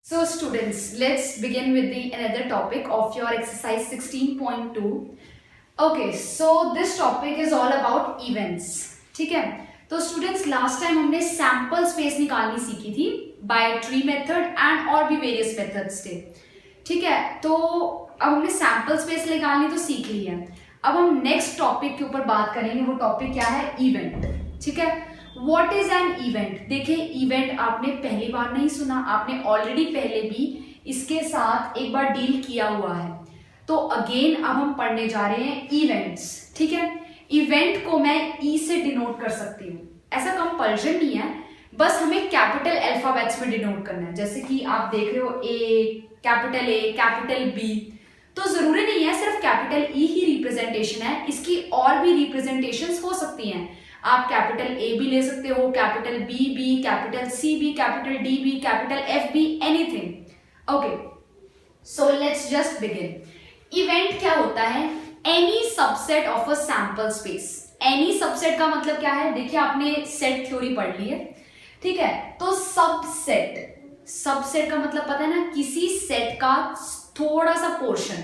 So students, let's begin with the another topic of your exercise 16.2. Okay, so this topic is all about events. ठीक है, तो students last time हमने sample space निकालनी सीखी थी bye tree method and और भी various methods थे. ठीक है, तो अब हमने सैंपल स्पेस निकालनी तो सीख ली है. अब हम नेक्स्ट टॉपिक के ऊपर बात करेंगे. वो टॉपिक क्या है? इवेंट. ठीक है, व्हाट इज एन इवेंट? देखिए, इवेंट आपने पहली बार नहीं सुना, आपने ऑलरेडी पहले भी इसके साथ एक बार डील किया हुआ है. तो अगेन अब हम पढ़ने जा रहे हैं इवेंट्स. ठीक है, इवेंट को मैं ई से डिनोट कर सकती हूँ. ऐसा कंपल्शन नहीं है, बस हमें कैपिटल अल्फाबेट्स में डिनोट करना है. जैसे कि आप देख रहे हो ए, कैपिटल बी. तो जरूरी नहीं है सिर्फ कैपिटल ई ही रिप्रेजेंटेशन है, इसकी और भी रिप्रेजेंटेशंस हो सकती हैं. आप कैपिटल ए भी ले सकते हो, कैपिटल बी भी, कैपिटल सी भी, कैपिटल डी भी, कैपिटल एफ भी, anything. Okay, so let's just begin. Event क्या होता है? Any subset of a sample space. Any subset का मतलब क्या है? देखिए, आपने सेट थ्योरी पढ़ ली है. ठीक है, तो सबसेट का मतलब पता है ना, किसी सेट का थोड़ा सा पोर्शन.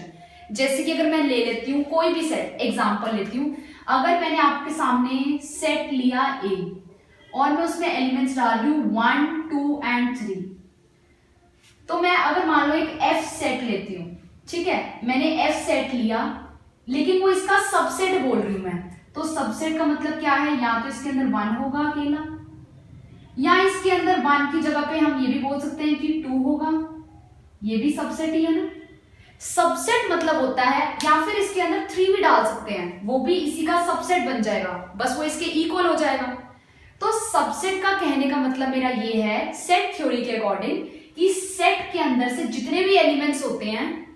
जैसे कि अगर मैं ले लेती हूं कोई भी सेट, एग्जांपल लेती हूं. अगर मैंने आपके सामने सेट लिया ए और मैं उसमें एलिमेंट्स डाल रही हूं 1, 2 एंड 3, तो मैं अगर मान लो एक एफ सेट लेती हूं. ठीक है, मैंने एफ सेट लिया, लेकिन वो इसका सबसेट बोल रही हूं मैं. तो सबसेट का मतलब क्या है? या तो इसके अंदर 1 होगा अकेला, या इसके अंदर 1 की जगह पे हम ये भी बोल सकते हैं कि 2 होगा. ये भी सबसेट ही है ना. सबसेट मतलब होता है, या फिर इसके अंदर 3 भी डाल सकते हैं, वो भी इसी का सबसेट बन जाएगा, बस वो इसके इक्वल हो जाएगा. तो सबसेट का कहने का मतलब मेरा ये है, सेट थ्योरी के अकॉर्डिंग, कि सेट के अंदर से जितने भी एलिमेंट्स होते हैं,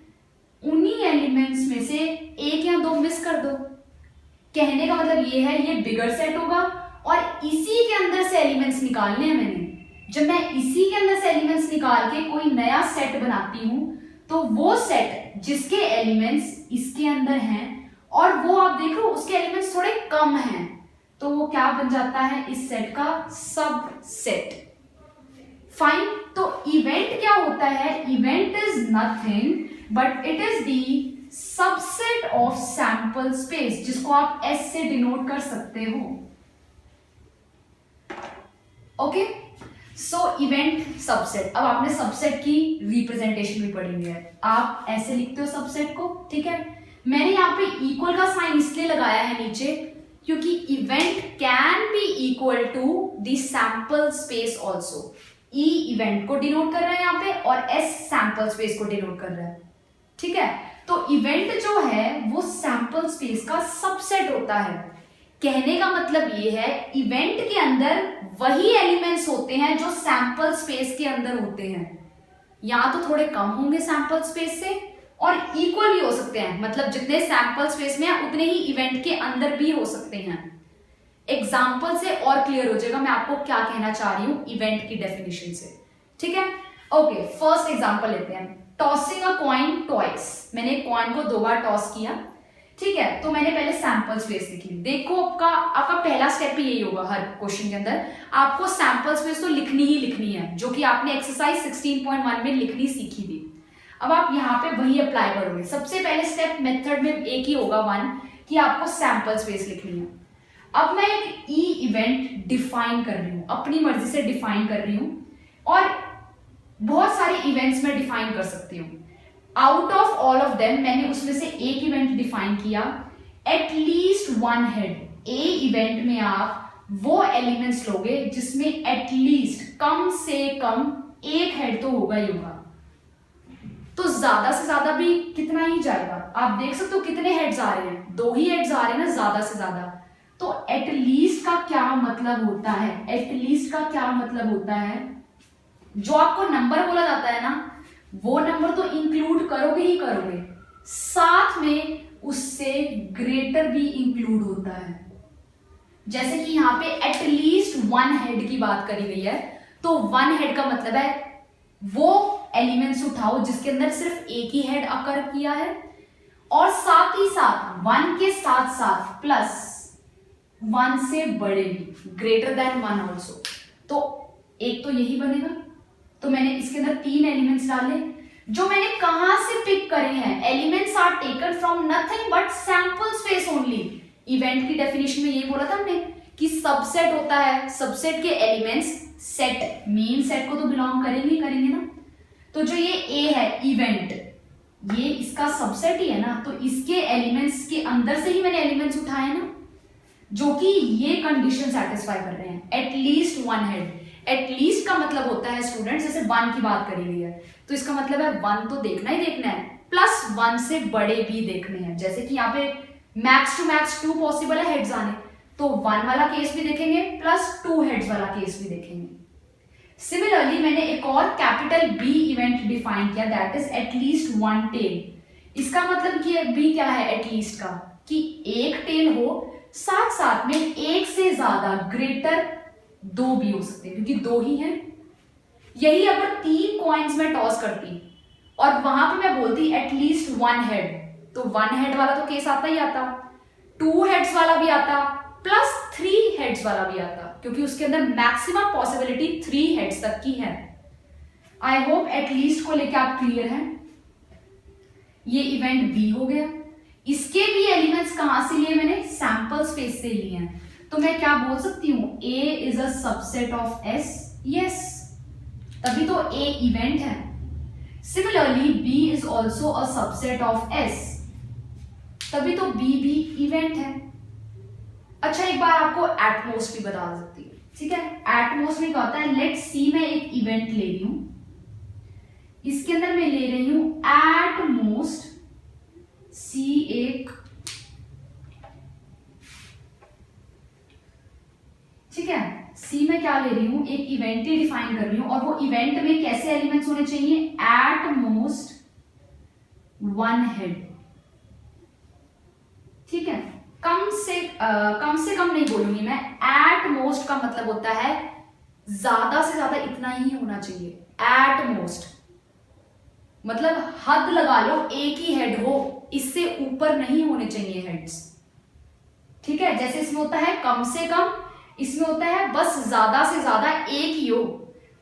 उन्हीं एलिमेंट्स में से 1 या 2 मिस कर दो. कहने का मतलब ये है, ये बिगर सेट होगा और इसी के अंदर से एलिमेंट्स निकालने हैं मैंने. जब मैं इसी के अंदर से एलिमेंट्स निकाल के कोई नया सेट बनाती हूं, तो वो सेट जिसके एलिमेंट्स इसके अंदर हैं और वो आप देख लो उसके एलिमेंट्स थोड़े कम हैं, तो वो क्या बन जाता है? इस सेट का सबसेट. फाइन. तो इवेंट क्या होता है? Event is nothing but it is the subset of sample space, जिसको आप एस से डिनोट कर सकते हो. ओके, सो इवेंट सबसेट. अब आपने सबसेट की रिप्रेजेंटेशन भी पढ़ी है. आप ऐसे लिखते हो सबसेट को. ठीक है, मैंने यहाँ पे इक्वल का साइन इसलिए लगाया है नीचे, क्योंकि event can be equal to the sample space also. E event को डिनोट कर रहा है यहाँ पे और एस सैंपल स्पेस को डिनोट कर रहा है. ठीक है, तो इवेंट जो है वो सैंपल स्पेस का सबसेट होता है. कहने का मतलब ये है, इवेंट के अंदर वही एलिमेंट्स होते हैं जो सैंपल स्पेस के अंदर होते हैं. या तो थोड़े कम होंगे सैंपल स्पेस से और इक्वल भी हो सकते हैं, मतलब जितने सैंपल स्पेस में है उतने ही इवेंट के अंदर भी हो सकते हैं. एग्जाम्पल से और क्लियर हो जाएगा मैं आपको क्या कहना चाह रही हूं इवेंट की डेफिनेशन से. ठीक है, ओके, फर्स्ट एग्जाम्पल लेते हैं. Tossing a coin twice. मैंने कॉइन को 2 बार टॉस किया. ठीक है, तो मैंने पहले सैंपल स्पेस लिखी. देखो, आपका पहला स्टेप भी यही होगा हर क्वेश्चन के अंदर, आपको सैंपल स्पेस तो लिखनी ही लिखनी है, जो कि आपने एक्सरसाइज 16.1 में लिखनी सीखी थी. अब आप यहाँ पे वही अप्लाई करोगे. सबसे पहले स्टेप मेथड में एक ही होगा 1, कि आपको सैंपल स्पेस लिखनी है. अब मैं एक ई इवेंट डिफाइन कर रही हूँ, अपनी मर्जी से डिफाइन कर रही हूँ, और बहुत सारे इवेंट्स में डिफाइन कर सकती हूँ. Out of all of them मैंने उसमें से एक इवेंट डिफाइन किया, एटलीस्ट 1 हेड. ए इवेंट में आप वो एलिमेंट्स लोगे जिसमें एटलीस्ट, कम से कम 1 हेड तो होगा ही होगा. तो ज्यादा से ज्यादा भी कितना ही जाएगा, आप देख सकते हो कितने हेड्स आ रहे हैं, 2 ही हेड्स आ रहे हैं ना ज्यादा से ज्यादा. तो एटलीस्ट का क्या मतलब होता है? एटलीस्ट का क्या मतलब होता है? जो आपको नंबर बोला जाता है ना, वो नंबर तो इंक्लूड करोगे ही करोगे, साथ में उससे ग्रेटर भी इंक्लूड होता है. जैसे कि यहाँ पे एटलीस्ट 1 हेड की बात करी गई है, तो 1 हेड का मतलब है वो एलिमेंट्स उठाओ जिसके अंदर सिर्फ एक ही हेड अकर किया है, और साथ ही साथ 1 के साथ साथ प्लस 1 से बड़े भी, ग्रेटर देन 1 ऑल्सो. तो एक तो यही बनेगा. तो मैंने इसके अंदर 3 एलिमेंट्स डाले, जो मैंने कहां से पिक करे हैं, elements are taken from nothing but sample space only. Event की डेफिनेशन में यही बोला था हमने कि सबसेट होता है, सबसेट के एलिमेंट्स सेट, मेन सेट को तो बिलोंग करेंगे ना। तो जो ये ए है इवेंट, ये इसका सबसेट ही है ना, तो इसके एलिमेंट्स के अंदर से ही मैंने एलिमेंट्स उठाए ना, जो कि ये कंडीशन सेटिस्फाई कर रहे हैं, एटलीस्ट 1 हेड। एटलीस्ट का मतलब होता है स्टूडेंट्स, जैसे 1 की बात करी गई है तो इसका मतलब है 1 तो देखना ही देखना है, प्लस 1 से बड़े भी देखने हैं। जैसे कि यहाँ पे मैक्स टू मैक्स 2 पॉसिबल है हेड्स आने, तो 1 वाला केस भी देखेंगे प्लस 2 हेड्स वाला केस भी देखेंगे। सिमिलरली मैंने एक और कैपिटल बी इवेंट डिफाइन किया, दैट इज एटलीस्ट 1 टेल। इसका मतलब कि बी क्या है एटलीस्ट का, कि एक टेल हो, साथ साथ में एक से ज्यादा ग्रेटर 2 भी हो सकते हैं, क्योंकि 2 ही हैं। यही अगर 3 कॉइन्स में टॉस करती और वहां पे मैं बोलती एटलीस्ट 1 हेड, तो 1 हेड वाला तो केस आता ही आता, 2 हेड्स वाला भी आता, प्लस 3 हेड्स वाला भी आता, क्योंकि उसके अंदर मैक्सिमम पॉसिबिलिटी 3 हेड्स तक की है। आई होप एटलीस्ट को लेके आप क्लियर हैं। ये इवेंट बी हो गया। इसके भी एलिमेंट्स कहां से लिए मैंने, सैंपल स्पेस से लिए हैं। तो मैं क्या बोल सकती हूं, A is a subset of S, yes, तभी तो ए इवेंट है। Similarly B is also a subset of S, तभी तो बी भी इवेंट है। अच्छा एक बार आपको एटमोस्ट भी बता सकती है, ठीक है। एटमोस्ट में क्या होता है, लेट सी मैं एक इवेंट ले रही हूं, इसके अंदर मैं ले रही हूं एटमोस्ट सी, एक ठीक है, सी में क्या ले रही हूं, एक इवेंट ही डिफाइन कर रही हूं, और वो इवेंट में कैसे एलिमेंट्स होने चाहिए, एटमोस्ट 1 हेड, ठीक है। कम से कम नहीं बोलूंगी मैं, एटमोस्ट का मतलब होता है ज्यादा से ज्यादा इतना ही होना चाहिए। एटमोस्ट मतलब हद लगा लो, एक ही हेड हो, इससे ऊपर नहीं होने चाहिए हेड्स, ठीक है। जैसे इसमें होता है कम से कम, इसमें होता है बस ज्यादा से ज्यादा एक ही हो।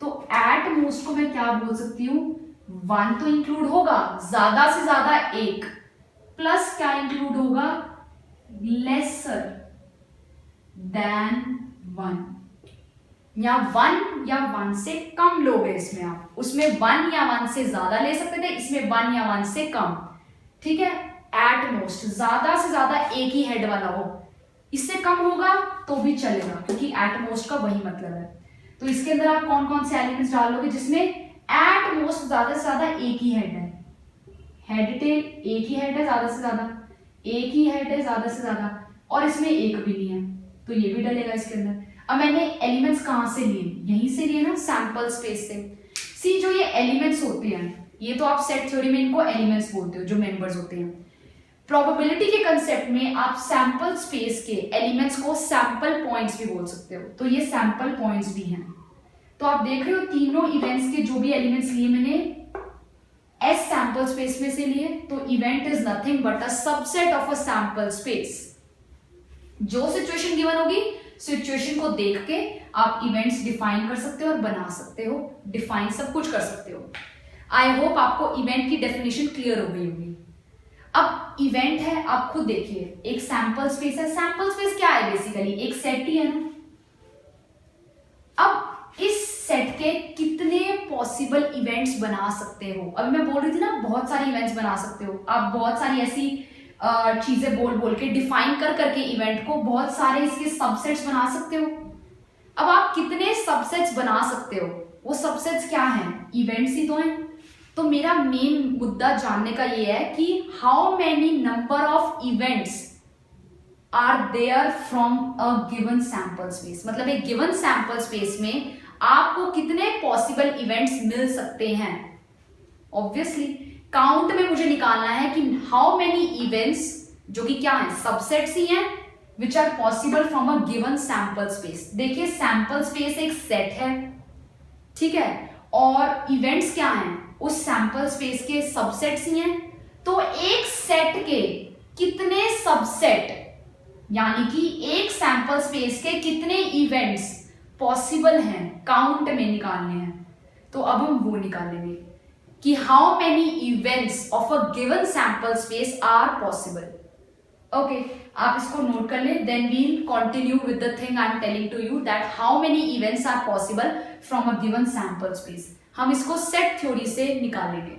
तो एटमोस्ट को मैं क्या बोल सकती हूँ, 1 तो इंक्लूड होगा, ज्यादा से ज्यादा 1, प्लस क्या इंक्लूड होगा, लेसर देन 1, या 1 या 1 से कम लोगे इसमें आप, उसमें 1 या 1 से ज्यादा ले सकते थे, इसमें 1 या 1 से कम, ठीक है। एटमोस्ट ज्यादा से ज्यादा एक ही हेड वाला हो, इससे कम होगा तो भी चलेगा, क्योंकि एटमोस्ट का वही मतलब है। तो इसके अंदर आप कौन कौन से एलिमेंट्स डालोगे जिसमें एटमोस्ट ज्यादा से ज्यादा एक ही हेड है, हेड टेल एक ही हेड है ज्यादा से ज्यादा, एक ही हेड है ज्यादा से ज्यादा, और इसमें एक भी नहीं है, तो ये भी डलेगा इसके अंदर। अब मैंने एलिमेंट्स कहां से लिए, यहीं से लिए ना, सैंपल स्पेस से। सी जो ये एलिमेंट्स होते हैं, ये तो आप सेट थ्योरी में इनको एलिमेंट्स बोलते हो, जो मेंबर्स होते हैं। प्रोबेबिलिटी के कंसेप्ट में आप सैंपल स्पेस के एलिमेंट्स को सैंपल पॉइंट्स भी बोल सकते हो, तो ये सैंपल पॉइंट्स भी हैं। तो आप देख रहे हो तीनों इवेंट्स के जो भी एलिमेंट्स लिए मैंने एस सैंपल स्पेस में से लिए, तो event is nothing but a subset of a sample space. जो सिचुएशन गिवन होगी, सिचुएशन को देख के आप इवेंट्स डिफाइन कर सकते हो और बना सकते हो, डिफाइन सब कुछ कर सकते हो। आई होप आपको इवेंट की डेफिनेशन क्लियर हो गई होगी। अब इवेंट है, आप खुद देखिए, एक सैंपल स्पेस है। सैंपल स्पेस क्या है, बेसिकली एक सेट ही है ना। अब इस सेट के कितने पॉसिबल इवेंट्स बना सकते हो, अभी मैं बोल रही थी ना बहुत सारे इवेंट्स बना सकते हो आप, बहुत सारी ऐसी चीजें बोल बोल के डिफाइन कर करके इवेंट को बहुत सारे इसके सबसेट्स बना सकते हो। अब आप कितने सबसेट्स बना सकते हो, वो सबसेट्स क्या हैं, इवेंट्स ही तो हैं। तो मेरा मेन मुद्दा जानने का ये है कि how many number of events are there from a given sample space, मतलब एक गिवन सैंपल स्पेस में आपको कितने पॉसिबल इवेंट्स मिल सकते हैं। ऑब्वियसली काउंट में मुझे निकालना है कि हाउ मेनी इवेंट्स, जो कि क्या है, सबसेट्स ही हैं, which are possible from a given sample space. देखिए सैंपल स्पेस एक सेट है, ठीक है, और इवेंट्स क्या हैं, उस सैंपल स्पेस के सबसेट्स ही हैं। तो एक सेट के कितने सबसेट, यानी कि एक सैंपल स्पेस के कितने इवेंट्स पॉसिबल हैं, काउंट में निकालने हैं। तो अब हम वो निकालेंगे कि how many events of a given sample space are possible. Okay, आप इसको नोट कर लें, then we'll continue with the thing I am telling to you that how many events are possible from a given sample space. हम इसको set theory से निकालेंगे,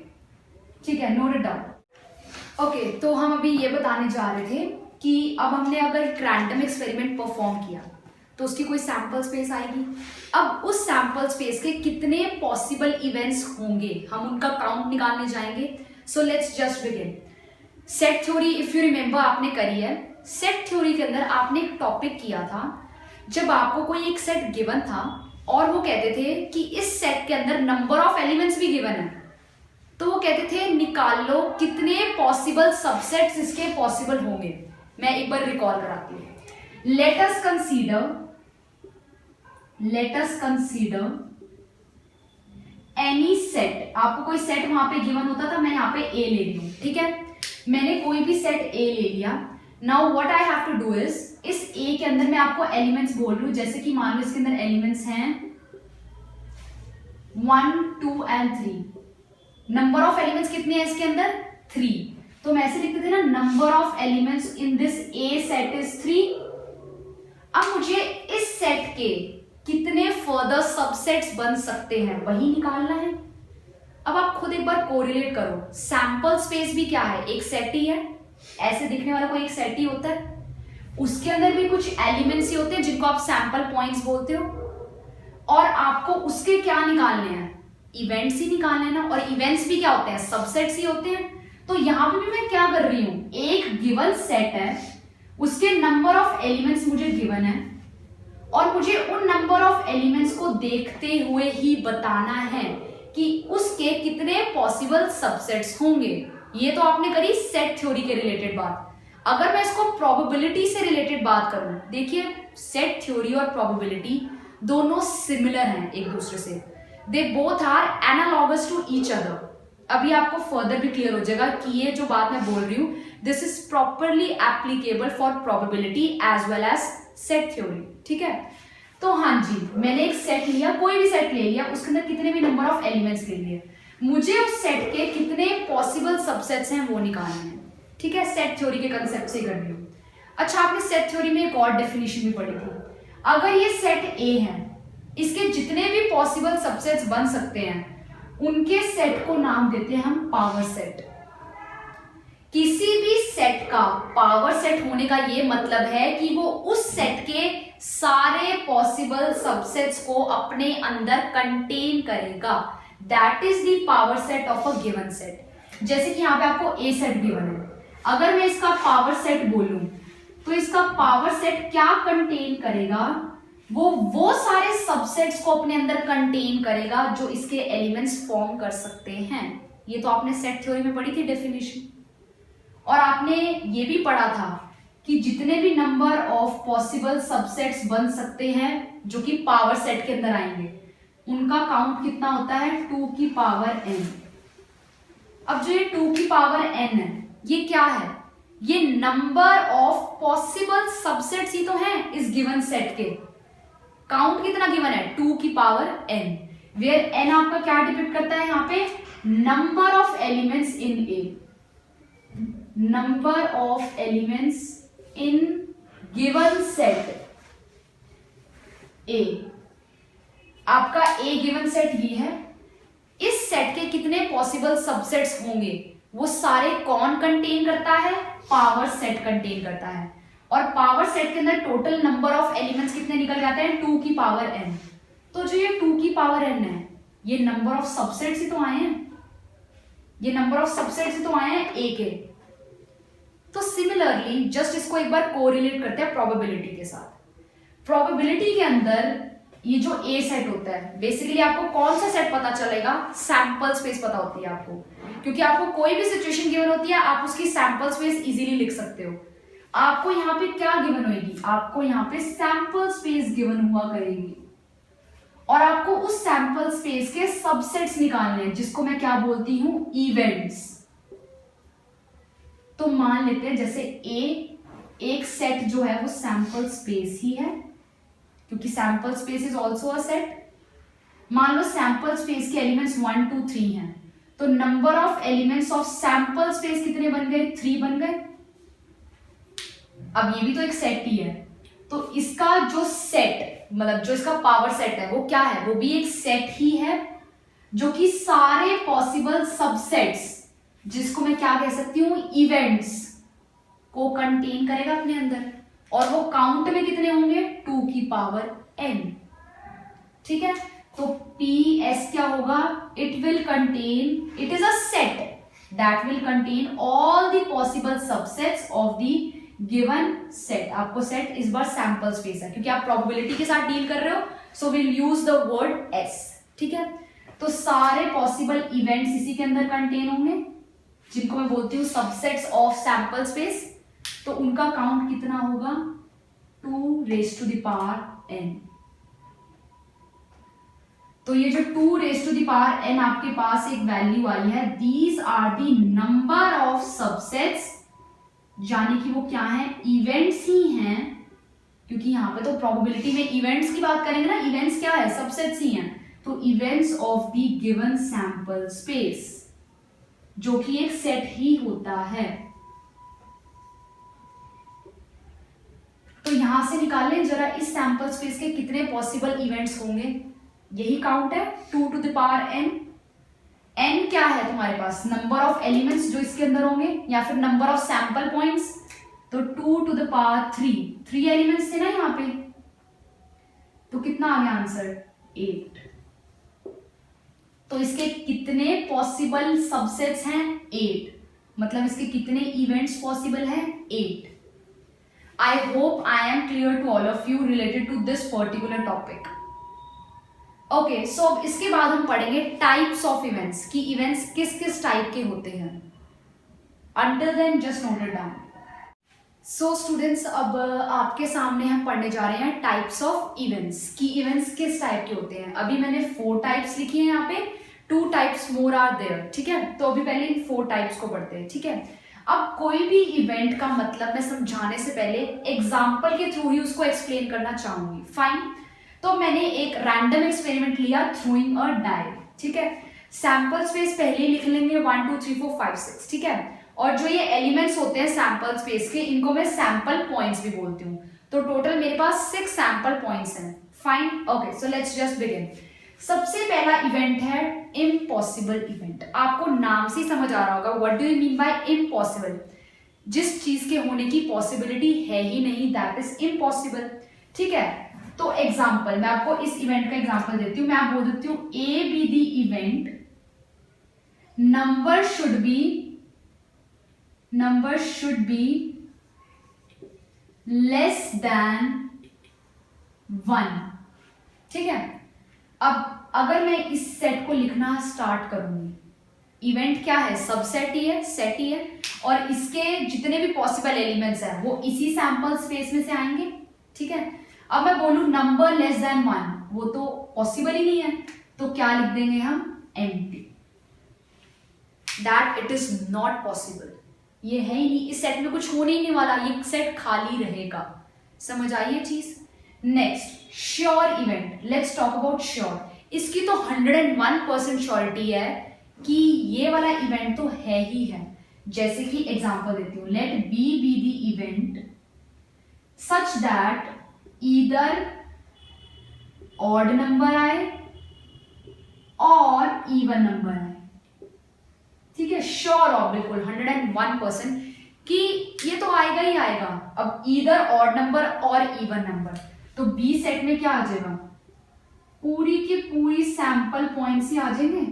ठीक है, नोट इट डाउन। ओके, तो हम अभी ये बताने जा रहे थे कि अब हमने अगर एक रैंडम एक्सपेरिमेंट परफॉर्म किया तो उसकी कोई सैंपल स्पेस आएगी। अब उस सैंपल स्पेस के कितने पॉसिबल इवेंट्स होंगे हम उनका काउंट निकालने जाएंगे। So let's just begin. Set theory if you remember आपने करी है। सेट थ्योरी के अंदर आपने एक टॉपिक किया था जब आपको कोई एक सेट गिवन था और वो कहते थे कि इस सेट के अंदर नंबर ऑफ एलिमेंट्स भी गिवन है, तो वो कहते थे निकाल लो कितने पॉसिबल सबसेट्स इसके पॉसिबल होंगे। मैं एक बार रिकॉल कराती हूँ। Let us consider any set. आपको कोई सेट वहां पे गिवन होता था, मैं यहाँ पे ए ले रही हूँ, ठीक है। मैंने कोई भी सेट ए ले लिया। Now what I have to do is, इस ए के अंदर मैं आपको एलिमेंट्स बोल रही हूँ, जैसे कि मान लो इसके अंदर एलिमेंट्स हैं 1, 2 एंड 3। नंबर ऑफ एलिमेंट्स कितने हैं इसके अंदर? 3। तो हम ऐसे लिखते थे ना, number of elements in this A set is 3। अब मुझे इस सेट के कितने फर्दर सबसेट्स बन सकते हैं वही निकालना है। अब आप खुद एक बार कोरिलेट करो, सैंपल स्पेस भी क्या है? एक सेट ही है, ऐसे दिखने वाला कोई एक सेट ही होता है, उसके अंदर भी कुछ एलिमेंट्स ही होते हैं जिनको आप सैंपल पॉइंट्स बोलते हो, और आपको उसके क्या निकालने हैं? इवेंट्स ही निकालने हैं ना। और इवेंट्स भी क्या होते हैं? सबसेट्स ही होते हैं। तो यहां पे भी मैं क्या कर रही हूं, एक गिवन सेट है, उसके नंबर ऑफ एलिमेंट्स मुझे गिवन है और मुझे उन नंबर ऑफ एलिमेंट्स को देखते हुए ही बताना है कि उसके कितने पॉसिबल सबसेट्स होंगे। ये तो आपने करी सेट थ्योरी के रिलेटेड बात। अगर मैं इसको प्रोबेबिलिटी से रिलेटेड बात करूं, देखिए सेट थ्योरी और प्रोबेबिलिटी दोनों सिमिलर हैं एक दूसरे से। They both are analogous to each other. अभी आपको फर्दर भी क्लियर हो जाएगा कि ये जो बात मैं बोल रही हूं, this is properly applicable for probability as well as set theory, ठीक है। तो हाँ जी, मैंने एक सेट लिया, कोई भी सेट ले लिया, उसके अंदर कितने भी नंबर ऑफ एलिमेंट्स ले लिए, मुझे उस सेट के कितने पॉसिबल सबसेट्स हैं वो निकालने हैं, ठीक है। सेट थ्योरी के कंसेप्ट से कर रही हूँ। अच्छा, आपने सेट थ्योरी में एक और डेफिनेशन भी पढ़ी थी। अगर ये सेट ए है, इसके जितने भी पॉसिबल सबसेट्स बन सकते हैं उनके सेट को नाम देते हैं हम पावर सेट। किसी भी सेट का पावर सेट होने का ये मतलब है कि वो उस सेट के सारे पॉसिबल सबसेट्स को अपने अंदर कंटेन करेगा। That is the power set of a given set. जैसे कि यहाँ पे आपको ए सेट गिवन है, अगर मैं इसका पावर सेट बोलूं तो इसका पावर सेट क्या कंटेन करेगा? वो सारे सबसेट्स को अपने अंदर कंटेन करेगा जो इसके एलिमेंट्स फॉर्म कर सकते हैं। ये तो आपने सेट थ्योरी में पढ़ी थी डेफिनेशन। और आपने ये भी पढ़ा था कि जितने भी नंबर ऑफ पॉसिबल सबसेट्स बन सकते हैं जो कि पावर सेट के अंदर आएंगे, उनका काउंट कितना होता है? 2 की पावर n। अब जो ये 2 की पावर n है, ये क्या है? ये नंबर ऑफ पॉसिबल सबसेट्स ही तो हैं इस गिवन सेट के। काउंट कितना गिवन है? 2 की पावर n, वेयर n आपका क्या डिपेंड करता है यहाँ पे? Number of elements in A. Number of elements in given set ए। आपका ए गिवन सेट ये है, इस सेट के कितने पॉसिबल सबसेट्स होंगे वो सारे कौन कंटेन करता है? पावर सेट कंटेन करता है। और पावर सेट के अंदर टोटल नंबर ऑफ एलिमेंट्स कितने निकल जाते हैं? 2 की पावर n। तो जो ये 2 की पावर n है, ये नंबर ऑफ सबसेट्स ही तो आए हैं, ये नंबर ऑफ सबसेट्स ही तो आए हैं ए के। तो सिमिलरली जस्ट इसको एक बार कोरिलेट करते हैं प्रोबेबिलिटी के साथ। प्रोबेबिलिटी के अंदर ये जो ए सेट होता है, बेसिकली आपको कौन सा सेट पता चलेगा? सैंपल स्पेस पता होती है आपको, क्योंकि आपको कोई भी सिचुएशन गिवन होती है, आप उसकी सैंपल स्पेस इजीली लिख सकते हो। आपको यहाँ पे क्या गिवन होगी? आपको यहाँ पे सैंपल स्पेस गिवन हुआ करेगी और आपको उस सैंपल स्पेस के सबसेट्स निकालने हैं, जिसको मैं क्या बोलती हूं? इवेंट्स। तो मान लेते हैं जैसे ए एक सेट जो है वो सैंपल स्पेस ही है, क्योंकि sample space is also a set. मान लो सैंपल स्पेस के एलिमेंट्स 1 2 3 हैं, तो number of elements of sample space कितने बन गए? 3 बन गए। अब ये भी तो एक सेट ही है, तो इसका जो सेट मतलब जो इसका पावर सेट है वो क्या है? वो भी एक सेट ही है जो कि सारे पॉसिबल सबसेट्स, जिसको मैं क्या कह सकती हूँ, इवेंट्स को कंटेन करेगा अपने अंदर। और वो काउंट में कितने होंगे? 2 की पावर n। ठीक है, तो PS क्या होगा? It will contain, it is a set that will contain all the possible subsets of the given set. आपको सेट इस बार सैंपल स्पेस है क्योंकि आप प्रोबेबिलिटी के साथ डील कर रहे हो, so will use the word S। ठीक है, तो सारे पॉसिबल इवेंट्स इसी के अंदर कंटेन होंगे, जिनको मैं बोलती हूँ सबसेट्स ऑफ सैंपल स्पेस। तो उनका काउंट कितना होगा? 2 raise to the power n। तो ये जो 2 raise to the power n आपके पास एक वैल्यू आई है, these are the number of subsets, यानी कि वो क्या है? इवेंट्स ही हैं, क्योंकि यहां पे तो प्रोबेबिलिटी में इवेंट्स की बात करेंगे ना, इवेंट्स क्या है? सबसेट्स ही हैं। तो events of the given sample space, जो कि एक सेट ही होता है। तो यहां से निकाल लें जरा, इस सैंपल स्पेस के कितने पॉसिबल इवेंट्स होंगे? यही काउंट है 2 to the power n। n क्या है तुम्हारे पास? नंबर ऑफ एलिमेंट्स जो इसके अंदर होंगे, या फिर नंबर ऑफ सैंपल पॉइंट्स। तो 2 टू द पावर 3 एलिमेंट्स थे ना यहाँ पे, तो कितना आ गया आंसर? 8। तो इसके कितने पॉसिबल सबसेट्स हैं? 8। मतलब इसके कितने इवेंट्स पॉसिबल हैं? 8। I hope I am clear to all of you related to this particular topic. Okay, so अब इसके बाद हम पढ़ेंगे टाइप्स ऑफ इवेंट्स, कि इवेंट्स किस किस टाइप के होते हैं। Until then just note it down. So students, अब आपके सामने हम पढ़ने जा रहे हैं टाइप्स ऑफ इवेंट्स, कि इवेंट्स किस टाइप के होते हैं। अभी मैंने 4 टाइप्स लिखी हैं यहाँ पे, 2 टाइप्स मोर आर देयर। ठीक है, तो अभी पहले इन 4 टाइप्स को पढ़ते हैं। ठीक है, अब कोई भी इवेंट का मतलब मैं समझाने से पहले एग्जाम्पल के थ्रू ही उसको एक्सप्लेन करना चाहूंगी। फाइन, तो मैंने एक रैंडम एक्सपेरिमेंट लिया, थ्रोइंग अ डाई। ठीक है, सैंपल स्पेस पहले ही लिख लेंगे 1 2 3 4 5 6। ठीक है, और जो ये एलिमेंट्स होते हैं सैंपल स्पेस के, इनको मैं सैंपल पॉइंट्स भी बोलती हूँ। तो टोटल मेरे पास 6 सैंपल पॉइंट्स हैं। Fine, okay, so let's just begin. सबसे पहला इवेंट है इम्पॉसिबल इवेंट। आपको नाम से ही समझ आ रहा होगा, what do you mean by impossible? जिस चीज के होने की पॉसिबिलिटी है ही नहीं, दैट इज इम्पॉसिबल। ठीक है, तो एग्जाम्पल मैं आपको इस इवेंट का एग्जाम्पल देती हूँ। मैं आप बोल देती हूँ A be the event, number should be less than 1। ठीक है, अब अगर मैं इस सेट को लिखना स्टार्ट करूंगी, इवेंट क्या है? सबसेट ही है, सेट ही है, और इसके जितने भी पॉसिबल एलिमेंट्स हैं वो इसी सैंपल स्पेस में से आएंगे। ठीक है, अब मैं बोलूं नंबर लेस देन 1, वो तो पॉसिबल ही नहीं है, तो क्या लिख देंगे हम? Empty, that it is not possible. ये है ही नहीं, इस सेट में कुछ होने ही नहीं वाला, ये सेट खाली रहेगा। समझ आई ये चीज? Next, sure event. Let's talk about sure. इसकी तो 101% श्योरिटी है कि ये वाला इवेंट तो है ही है। जैसे कि एग्जांपल देती हूँ, let B be the event such that either odd number आए और इवन नंबर आए। ठीक है, श्योर हो बिल्कुल 101% कि ये तो आएगा ही आएगा। अब ईदर ऑड नंबर और इवन नंबर, तो बी सेट में क्या आ जाएगा? पूरी की पूरी सैंपल पॉइंट्स ही आ जाएंगे।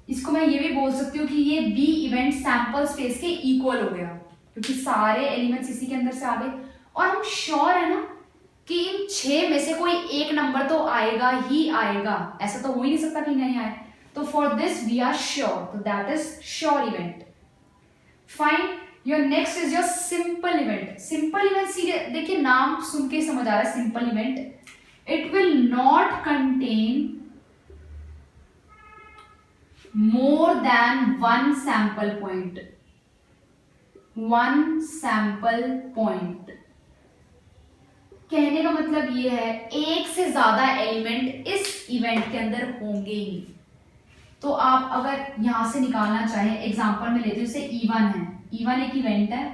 इसको मैं ये भी बोल सकती हूँ कि ये बी इवेंट सैंपल स्पेस के इक्वल हो गया, क्योंकि सारे एलिमेंट्स इसी के अंदर से आ गए। और हम श्योर है ना कि इन 6 में से कोई एक नंबर तो आएगा ही आएगा, ऐसा तो हो ही नहीं सकता कि नहीं आए। तो for this we are sure, तो that is sure event. Fine, your next is your simple event. Simple event देखिए, नाम सुन के समझ आ रहा है simple event. It will not contain more than one sample point. One sample point. कहने का मतलब ये है एक से ज्यादा एलिमेंट इस इवेंट के अंदर होंगे ही। तो आप अगर यहां से निकालना चाहें, एग्जांपल में लेते हैं, जैसे E1 है, E1 एक इवेंट है,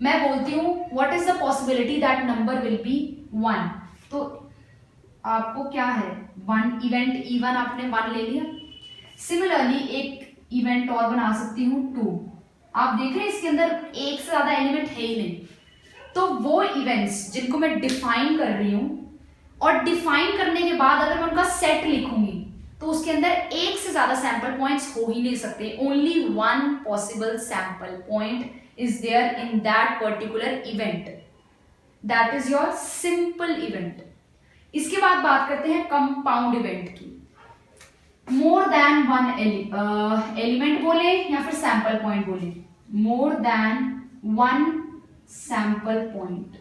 मैं बोलती हूँ what is the possibility that number will be 1, तो आपको क्या है 1 इवेंट E1 आपने 1 ले लिया। सिमिलरली एक इवेंट और बना सकती हूँ 2। आप देख रहे हैं इसके अंदर एक से ज्यादा एलिमेंट है ही नहीं, तो वो इवेंट्स जिनको मैं डिफाइन कर रही हूं और डिफाइन करने के बाद अगर मैं उनका सेट लिखूंगी तो उसके अंदर एक से ज्यादा सैंपल पॉइंट्स हो ही नहीं सकते। Only one possible sample point is there in that particular event, that is your simple event. इसके बाद बात करते हैं कंपाउंड इवेंट की। मोर देन वन एलिमेंट बोले या फिर सैंपल पॉइंट बोले, more than one sample point.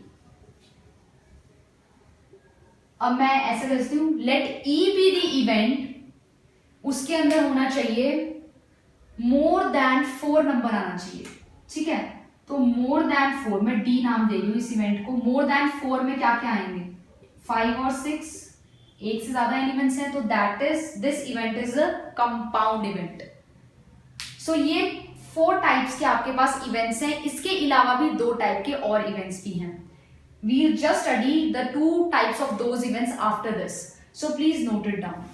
अब मैं ऐसे कहती हूं let E be the event, उसके अंदर होना चाहिए मोर देन 4 नंबर आना चाहिए, ठीक है। तो मोर देन 4, मैं डी नाम दे रही हूं इस इवेंट को। मोर देन 4 में क्या क्या आएंगे 5 और 6, एक से ज्यादा एलिमेंट्स हैं, तो that is this event is a compound event. So ये 4 टाइप्स के आपके पास इवेंट्स हैं। इसके अलावा भी 2 टाइप के और इवेंट्स भी हैं। We'll just study the 2 types of those events after this, so please note it down.